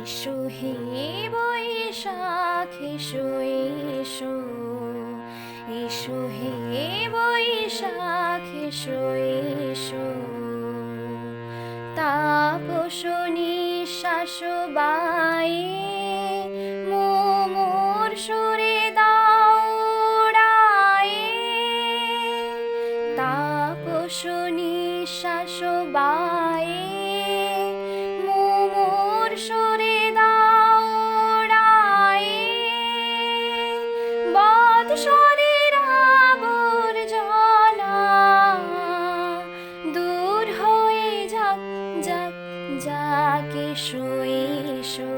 এসো হে বৈশাখ এসো এসো, এসো হে বৈশাখ এসো এসো। তাপস নিঃশ্বাস বায়ে মোর সুরে দাও উড়ায়ে। তাপস নিঃশ্বাস বায়ে মোর সুরে দাও উড়ায়ে। বৎসরের আবর্জনা দূর হয়ে যাক যাক যাক। এসো এসো,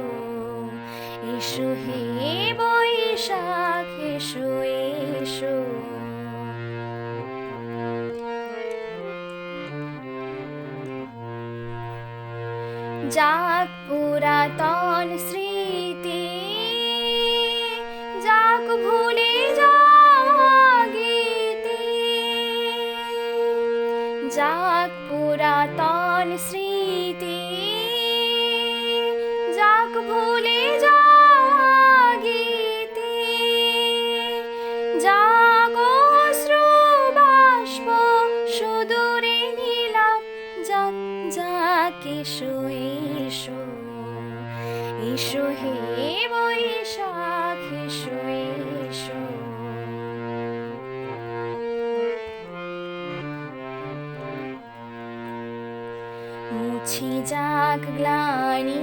এসো হে বৈশাখ এসো এসো। যাক পুরাতন স্মৃতি, যাক ভুলে যাওয়া গীতি। যাক পুরাতন স্মৃতি, যাক ভুলে যাওয়া গীতি। যাক অশ্রু বাষ্প সুদূরে নীলাপ যাক যাক। এসো এসো, এসো হে বৈশাখ এসো এসো। মুছে যাক গ্লানি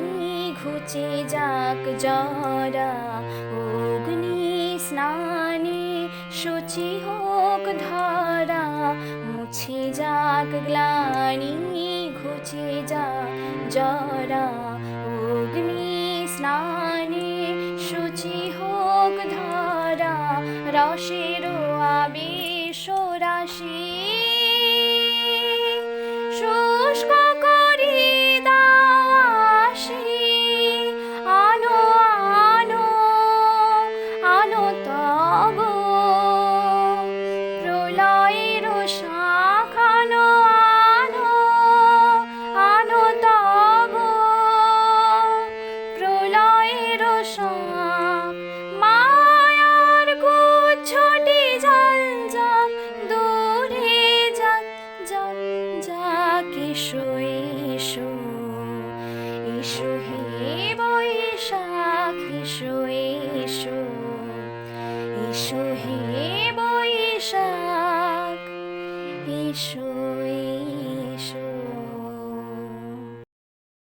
ঘুচে যাক জরা। অগ্নি স্নানে শুচি হোক ধরা। মুছে যাক গ্লানি ঘুচে যাক জরা। অগ্নি স্নানে শুচি হোক ধরা। রসের আবেশ রাশি